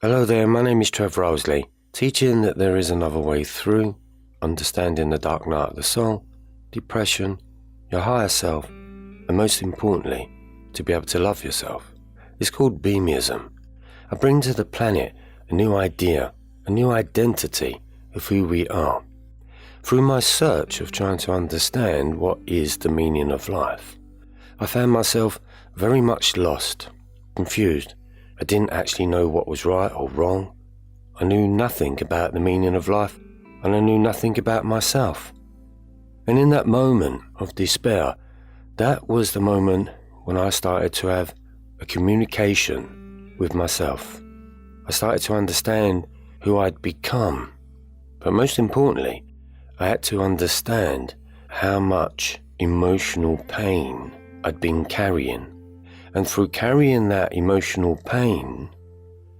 Hello there, my name is Trevor, teaching that there is another way through, understanding the dark night of the soul, depression, your higher self, and most importantly, to be able to love yourself. It's called beamism. I bring to the planet a new idea, a new identity of who we are. Through my search of trying to understand what is the meaning of life, I found myself very much lost, confused. I didn't actually know what was right or wrong. I knew nothing about the meaning of life, and I knew nothing about myself. And in that moment of despair, that was the moment when I started to have a communication with myself. I started to understand who I'd become. But most importantly, I had to understand how much emotional pain I'd been carrying. And through carrying that emotional pain,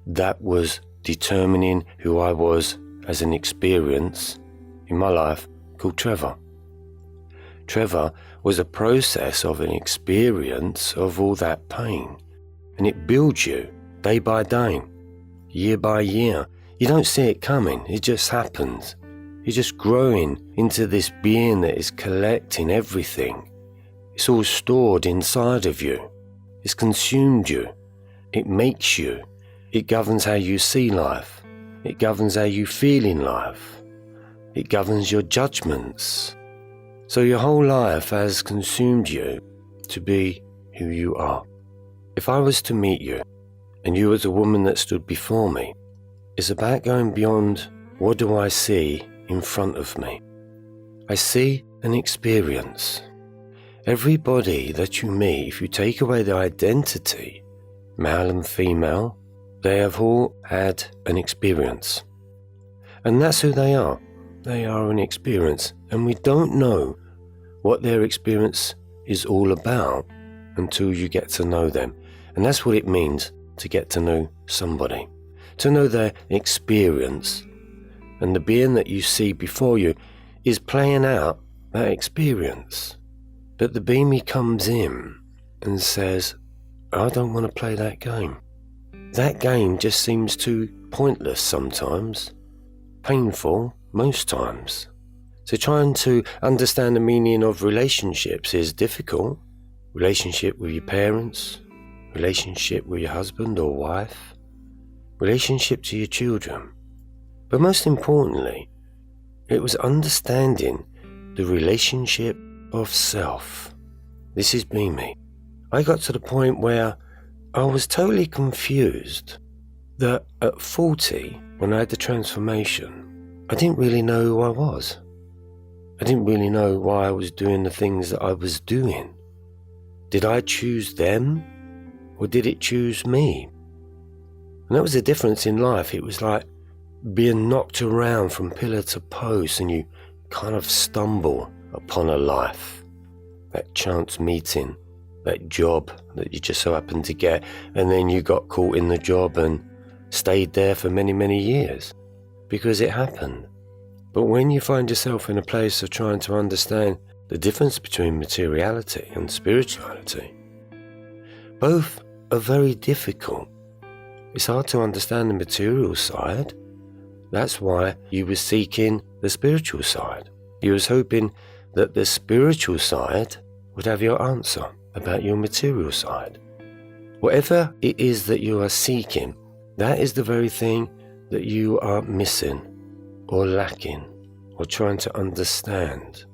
that was determining who I was as an experience in my life called Trevor. Trevor was a process of an experience of all that pain. And it builds you day by day, year by year. You don't see it coming, it just happens. You're just growing into this being that is collecting everything. It's all stored inside of you. It's consumed you. It makes you. It governs how you see life. It governs how you feel in life. It governs your judgments. So your whole life has consumed you to be who you are. If I was to meet you, and you as a woman that stood before me, it's about going beyond what do I see in front of me. I see an experience. Everybody that you meet, if you take away their identity, male and female, they have all had an experience. And that's who they are. They are an experience. And we don't know what their experience is all about until you get to know them. And that's what it means to get to know somebody. To know their experience. And the being that you see before you is playing out that experience. But the beamie comes in and says, I don't want to play that game. That game just seems too pointless sometimes, painful most times. So trying to understand the meaning of relationships is difficult. Relationship with your parents, relationship with your husband or wife, relationship to your children. But most importantly, it was understanding the relationship of self. This is me. I got to the point where I was totally confused that at 40, when I had the transformation, I didn't really know who I was. I didn't really know why I was doing the things that I was doing. Did I choose them, or did it choose me? And that was the difference in life. It was like being knocked around from pillar to post, and you kind of stumble upon a life, that chance meeting, that job that you just so happened to get, and then you got caught in the job and stayed there for many, many years because it happened. But when you find yourself in a place of trying to understand the difference between materiality and spirituality, both are very difficult. It's hard to understand the material side. That's why you were seeking the spiritual side. You was hoping that the spiritual side would have your answer about your material side. Whatever it is that you are seeking, that is the very thing that you are missing or lacking or trying to understand.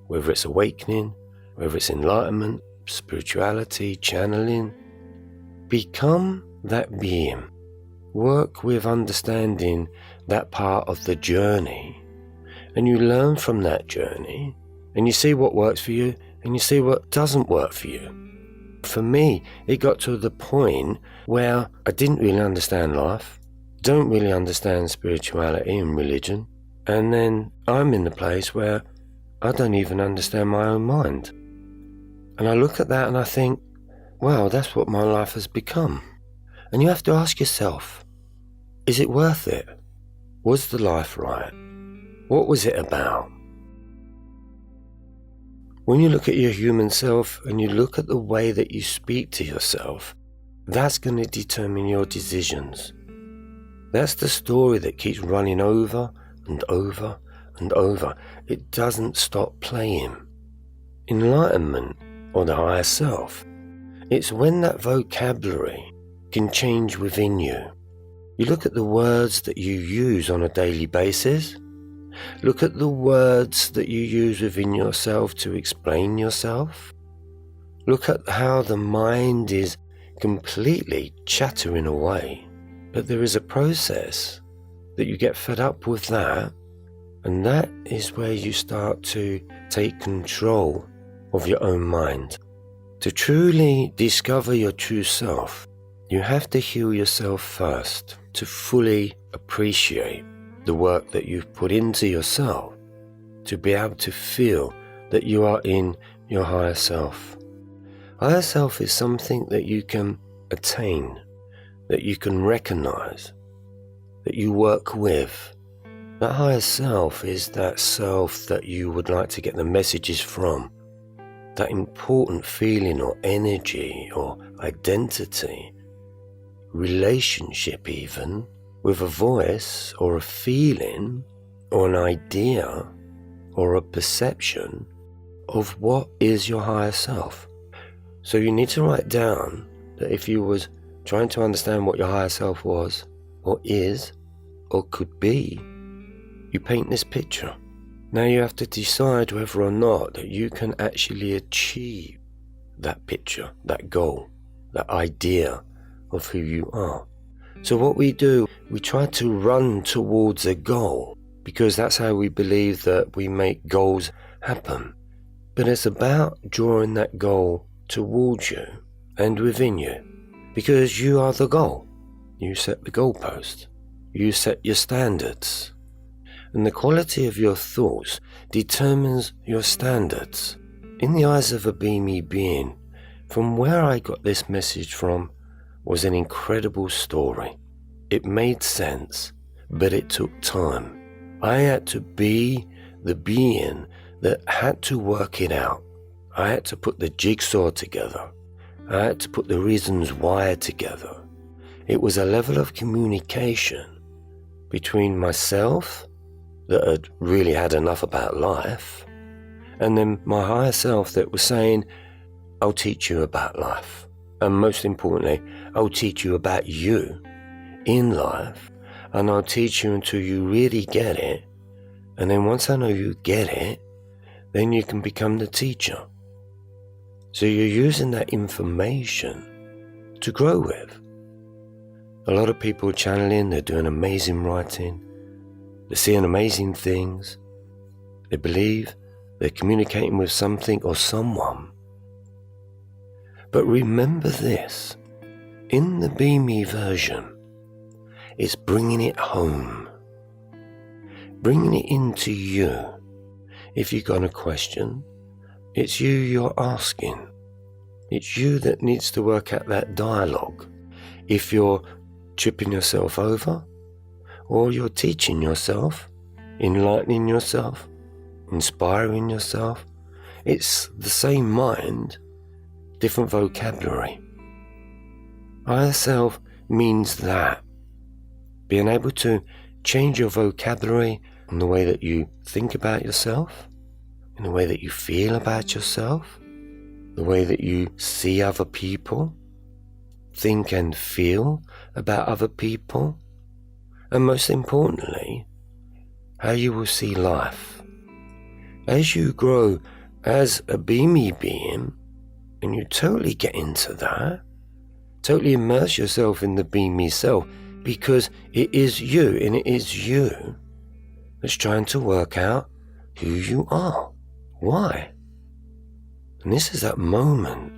Whether it's awakening, whether it's enlightenment, spirituality, channeling. Become that being. Work with understanding that part of the journey, and you learn from that journey, and you see what works for you, and you see what doesn't work for you. For me, it got to the point where I didn't really understand life, don't really understand spirituality and religion, and then I'm in the place where I don't even understand my own mind. And I look at that and I think, wow, that's what my life has become. And you have to ask yourself, is it worth it? Was the life right? What was it about? When you look at your human self and you look at the way that you speak to yourself, that's going to determine your decisions. That's the story that keeps running over and over and over. It doesn't stop playing. Enlightenment, or the higher self, it's when that vocabulary can change within you. You look at the words that you use on a daily basis. Look at the words that you use within yourself to explain yourself. Look at how the mind is completely chattering away. But there is a process that you get fed up with that, and that is where you start to take control of your own mind. To truly discover your true self, you have to heal yourself first to fully appreciate the work that you've put into yourself, to be able to feel that you are in your higher self. Higher self is something that you can attain, that you can recognize, that you work with. That higher self is that self that you would like to get the messages from, that important feeling or energy or identity, relationship even, with a voice or a feeling or an idea or a perception of what is your higher self. So you need to write down that if you was trying to understand what your higher self was or is or could be, you paint this picture. Now you have to decide whether or not that you can actually achieve that picture, that goal, that idea of who you are. So what we do, we try to run towards a goal because that's how we believe that we make goals happen. But it's about drawing that goal towards you and within you, because you are the goal. You set the goalpost. You set your standards. And the quality of your thoughts determines your standards. In the eyes of a beamy being, from where I got this message from was an incredible story. It made sense, but it took time. I had to be the being that had to work it out. I had to put the jigsaw together. I had to put the reasons why together. It was a level of communication between myself that had really had enough about life, and then my higher self that was saying, I'll teach you about life. And most importantly, I'll teach you about you in life, and I'll teach you until you really get it. And then once I know you get it, then you can become the teacher. So you're using that information to grow with. A lot of people channeling, they're doing amazing writing, they're seeing amazing things, they believe they're communicating with something or someone. But remember this, in the beamy version, it's bringing it home, bringing it into you. If you've got a question, it's you're asking. It's you that needs to work out that dialogue. If you're tripping yourself over, or you're teaching yourself, enlightening yourself, inspiring yourself, it's the same mind, different vocabulary. Higher self means that. Being able to change your vocabulary in the way that you think about yourself, in the way that you feel about yourself, the way that you see other people, think and feel about other people, and most importantly, how you will see life. As you grow as a beamy being, and you totally get into that, totally immerse yourself in the beamy self, because it is you, and it is you that's trying to work out who you are. Why? And this is that moment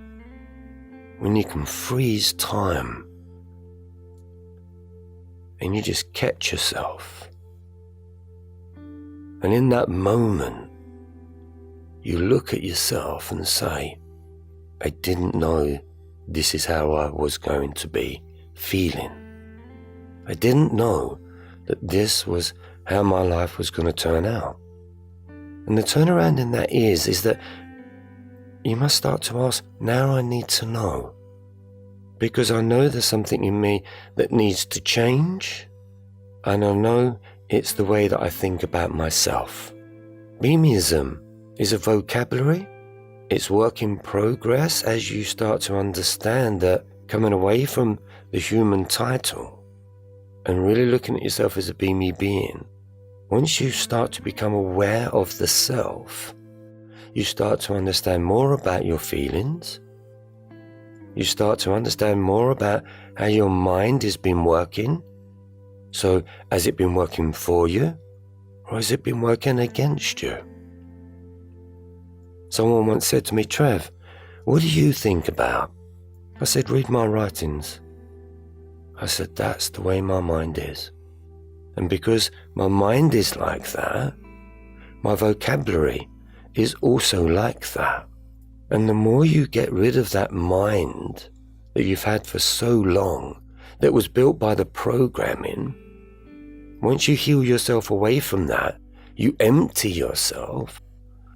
when you can freeze time and you just catch yourself. And in that moment, you look at yourself and say, I didn't know this is how I was going to be feeling. I didn't know that this was how my life was going to turn out. And the turnaround in that is that you must start to ask, now I need to know. Because I know there's something in me that needs to change. and I know it's the way that I think about myself. Beamism is a vocabulary. It's work in progress as you start to understand that coming away from the human title and really looking at yourself as a beamy being, once you start to become aware of the self, you start to understand more about your feelings. You start to understand more about how your mind has been working. So, has it been working for you, or has it been working against you? Someone once said to me, "Trev, what do you think about?" I said, "Read my writings." I said, "That's the way my mind is. And because my mind is like that, my vocabulary is also like that. And the more you get rid of that mind that you've had for so long, that was built by the programming, once you heal yourself away from that, you empty yourself,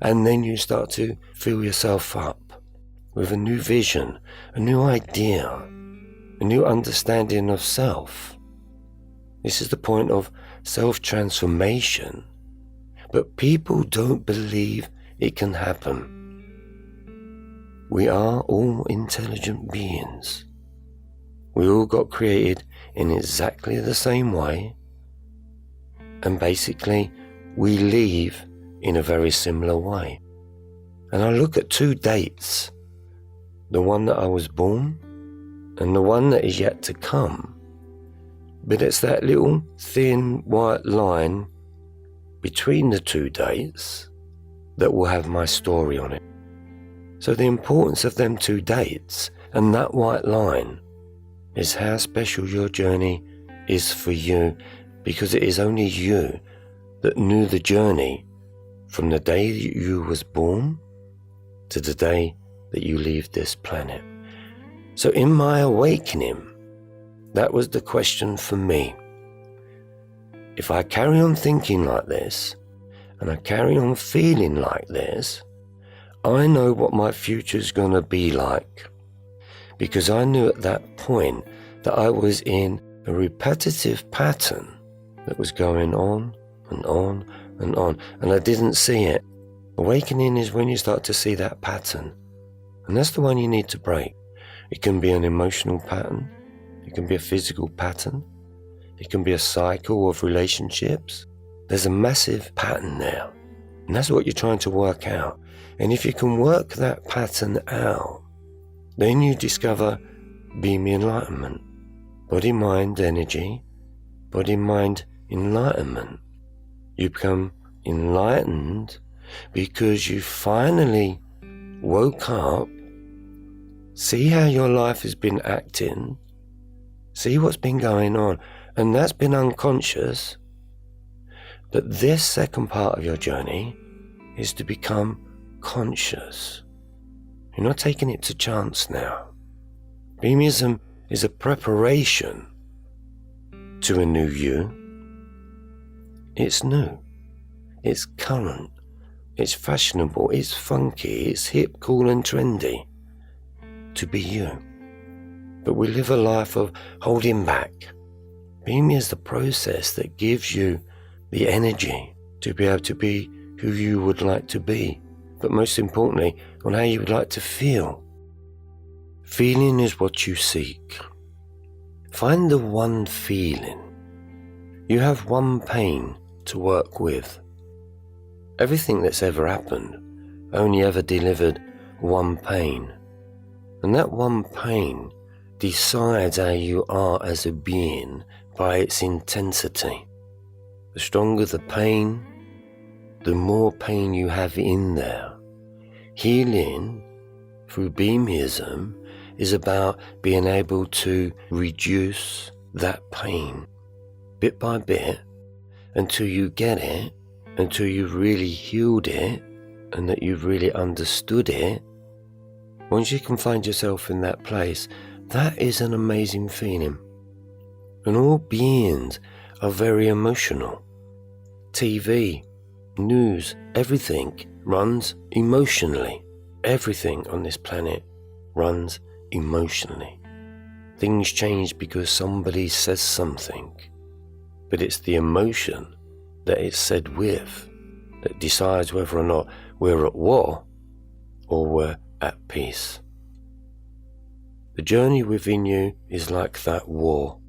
and then you start to fill yourself up with a new vision, a new idea, a new understanding of self. This is the point of self-transformation. But people don't believe it can happen. We are all intelligent beings. We all got created in exactly the same way. And basically, we leave in a very similar way. And I look at two dates, the one that I was born and the one that is yet to come. But it's that little thin white line between the two dates that will have my story on it. So the importance of them two dates and that white line is how special your journey is for you, because it is only you that knew the journey from the day that you was born to the day that you leave this planet. So in my awakening, that was the question for me. If I carry on thinking like this, and I carry on feeling like this, I know what my future's gonna be like. Because I knew at that point that I was in a repetitive pattern that was going on and on and on, and I didn't see it. Awakening is when you start to see that pattern, and that's the one you need to break. It can be an emotional pattern, it can be a physical pattern, it can be a cycle of relationships. There's a massive pattern there, and that's what you're trying to work out. And if you can work that pattern out, then you discover beamy enlightenment, body, mind, energy, body, mind, enlightenment. You become enlightened because you finally woke up, see how your life has been acting, see what's been going on, and that's been unconscious. But this second part of your journey is to become conscious. You're not taking it to chance now. Beamism is a preparation to a new you. It's new, it's current, it's fashionable, it's funky, it's hip, cool and trendy to be you. But we live a life of holding back. Beamy is the process that gives you the energy to be able to be who you would like to be, but most importantly, on how you would like to feel. Feeling is what you seek. Find the one feeling. You have one pain to work with. Everything that's ever happened only ever delivered one pain. And that one pain decides how you are as a being by its intensity. The stronger the pain, the more pain you have in there. Healing through beamism is about being able to reduce that pain bit by bit until you get it, until you've really healed it and that you've really understood it. Once you can find yourself in that place, that is an amazing feeling. And all beings are very emotional. TV, news, everything runs emotionally. Everything on this planet runs emotionally. Things change because somebody says something. but it's the emotion that it's said with that decides whether or not we're at war or we're at peace. The journey within you is like that war,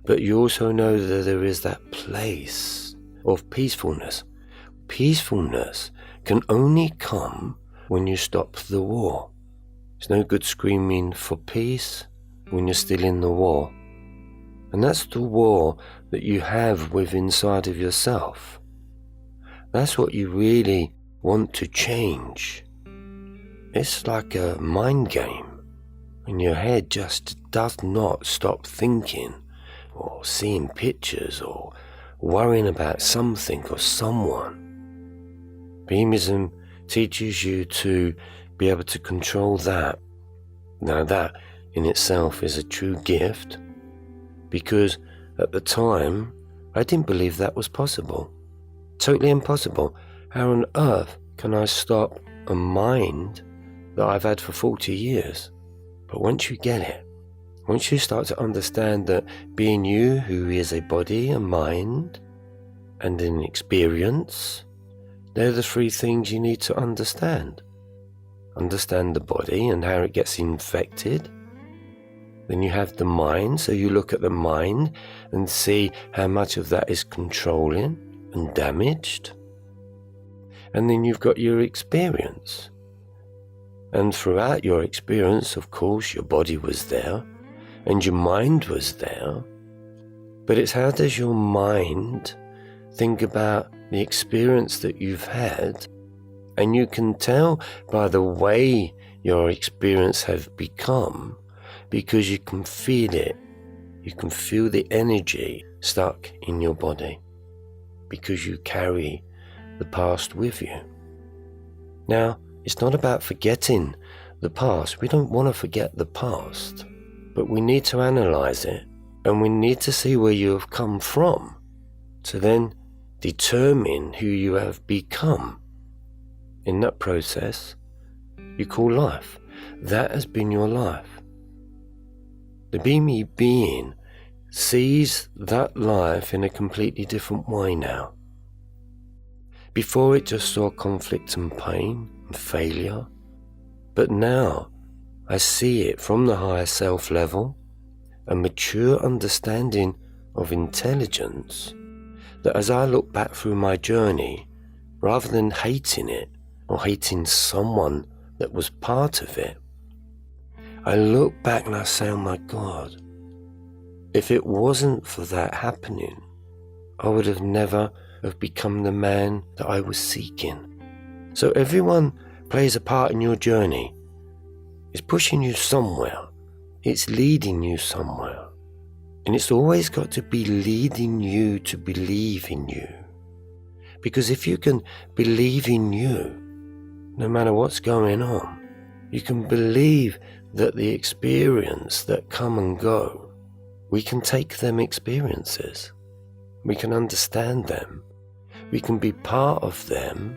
but you also know that there is that place of peacefulness. Peacefulness can only come when you stop the war. It's no good screaming for peace when you're still in the war. And that's the war that you have within inside of yourself. That's what you really want to change. It's like a mind game, and your head just does not stop thinking or seeing pictures or worrying about something or someone. Beamism teaches you to be able to control that. Now that in itself is a true gift, because at the time I didn't believe that was possible. Totally impossible. How on earth can I stop a mind that I've had for 40 years? But once you get it, once you start to understand that being you, who is a body, a mind, and an experience, they're the three things you need to understand. Understand the body and how it gets infected. Then you have the mind, so you look at the mind and see how much of that is controlling and damaged. And then you've got your experience. And throughout your experience, of course, your body was there and your mind was there. But it's how does your mind think about the experience that you've had? And you can tell by the way your experience has become, because you can feel it. You can feel the energy stuck in your body because you carry the past with you. Now, it's not about forgetting the past. We don't want to forget the past, but we need to analyze it, and we need to see where you have come from to then determine who you have become. In that process, you call life. That has been your life. The Beamy being sees that life in a completely different way now. Before it just saw conflict and pain and failure, but now I see it from the higher self level, a mature understanding of intelligence, that as I look back through my journey, rather than hating it or hating someone that was part of it, I look back and I say, oh my God, if it wasn't for that happening, I would have never have become the man that I was seeking. So everyone plays a part in your journey. It's pushing you somewhere. It's leading you somewhere. And it's always got to be leading you to believe in you. Because if you can believe in you, no matter what's going on, you can believe that the experience that come and go, we can take them experiences. We can understand them. We can be part of them.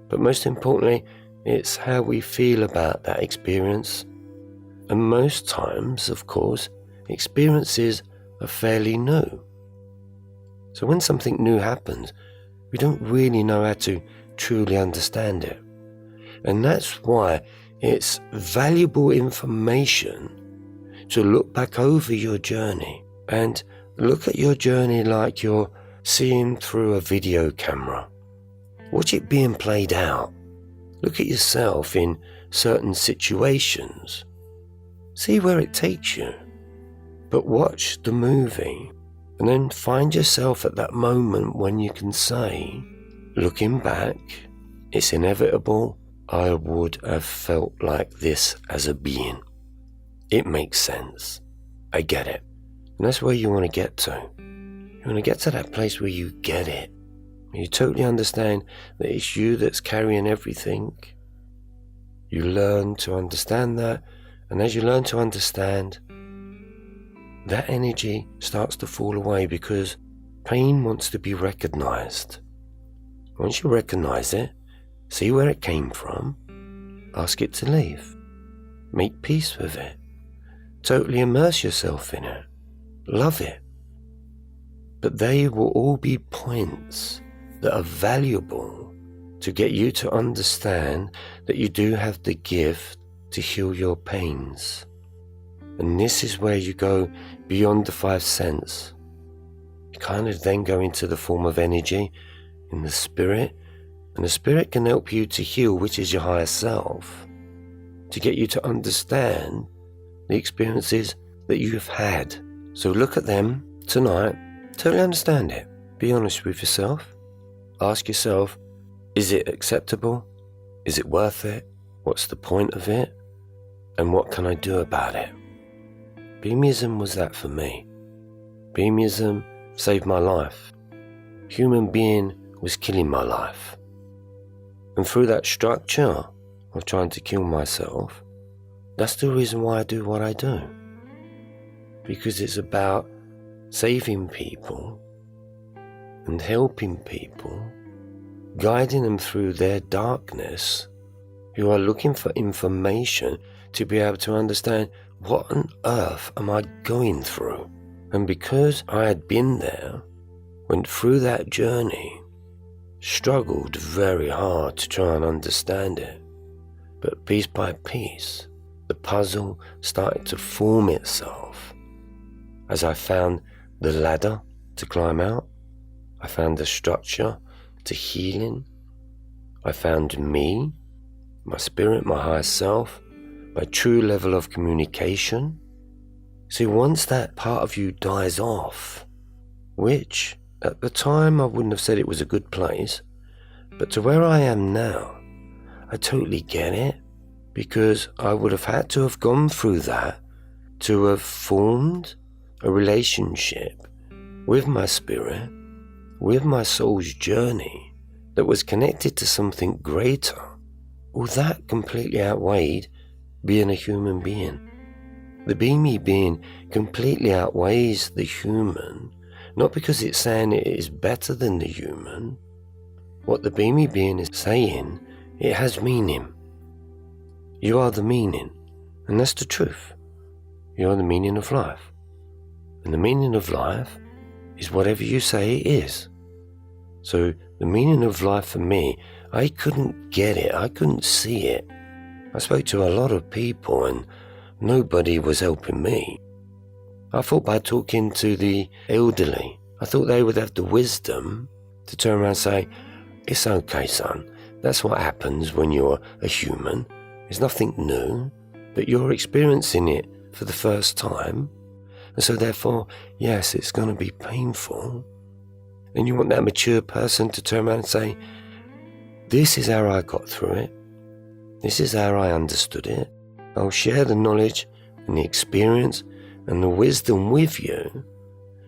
But most importantly, it's how we feel about that experience. And most times, of course, experiences are fairly new. So when something new happens, we don't really know how to truly understand it. And that's why it's valuable information to look back over your journey and look at your journey like you're seeing through a video camera. Watch it being played out. Look at yourself in certain situations. See where it takes you. But watch the movie and then find yourself at that moment when you can say, looking back, it's inevitable. I would have felt like this as a being. It makes sense. I get it. And that's where you want to get to. You want to get to that place where you get it. You totally understand that it's you that's carrying everything. You learn to understand that. And as you learn to understand, that energy starts to fall away because pain wants to be recognized. Once you recognize it, see where it came from, ask it to leave. Make peace with it. Totally immerse yourself in it. Love it. but they will all be points that are valuable to get you to understand that you do have the gift to heal your pains. And this is where you go beyond the 5 senses. You kind of then go into the form of energy in the spirit, and the spirit can help you to heal, which is your higher self, to get you to understand the experiences that you have had. So look at them tonight, totally understand it. Be honest with yourself. Ask yourself, is it acceptable? Is it worth it? What's the point of it? And what can I do about it? Beamism was that for me. Beamism saved my life. Human being was killing my life. And through that structure of trying to kill myself, that's the reason why I do what I do. Because it's about saving people and helping people, guiding them through their darkness, who are looking for information to be able to understand, what on earth am I going through? And because I had been there, went through that journey, struggled very hard to try and understand it, but piece by piece, the puzzle started to form itself. As I found the ladder to climb out, I found the structure to healing, I found me, my spirit, my higher self, my true level of communication. See, once that part of you dies off, which at the time I wouldn't have said it was a good place, but to where I am now, I totally get it, because I would have had to have gone through that to have formed a relationship with my spirit, with my soul's journey that was connected to something greater. Well, that completely outweighed being a human being. The beamy being completely outweighs the human, not because it's saying it is better than the human. What the beamy being is saying, it has meaning. You are the meaning, and that's the truth. You are the meaning of life. And the meaning of life is whatever you say it is. So the meaning of life for me, I couldn't get it, I couldn't see it. I spoke to a lot of people and nobody was helping me. I thought by talking to the elderly, I thought they would have the wisdom to turn around and say, it's okay, son, that's what happens when you're a human. It's nothing new, but you're experiencing it for the first time. And so therefore, yes, it's going to be painful. And you want that mature person to turn around and say, this is how I got through it. This is how I understood it. I'll share the knowledge and the experience and the wisdom with you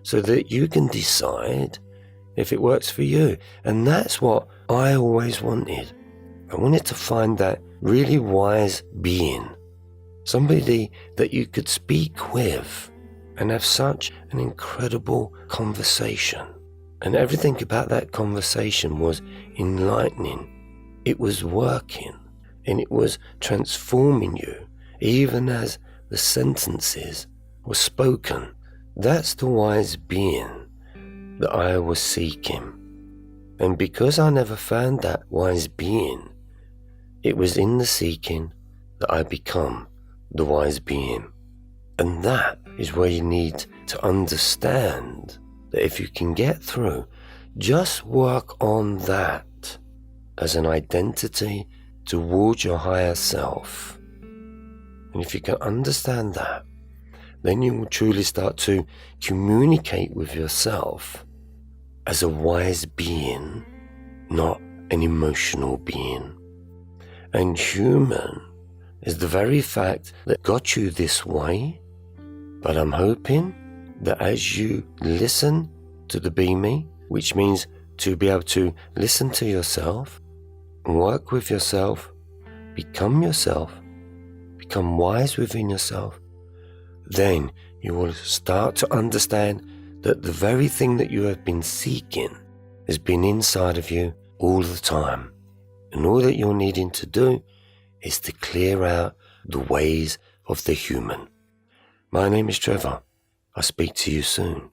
so that you can decide if it works for you. And that's what I always wanted. I wanted to find that really wise being, somebody that you could speak with and have such an incredible conversation. And everything about that conversation was enlightening. It was working and it was transforming you, even as the sentences were spoken. That's the wise being that I was seeking. And because I never found that wise being, it was in the seeking that I become the wise being. And that is where you need to understand that if you can get through, just work on that as an identity towards your higher self. And if you can understand that, then you will truly start to communicate with yourself as a wise being, not an emotional being. And human is the very fact that got you this way. But I'm hoping that as you listen to the Be Me, which means to be able to listen to yourself, work with yourself, become wise within yourself, then you will start to understand that the very thing that you have been seeking has been inside of you all the time. And all that you're needing to do is to clear out the ways of the human. My name is Trevor. I'll speak to you soon.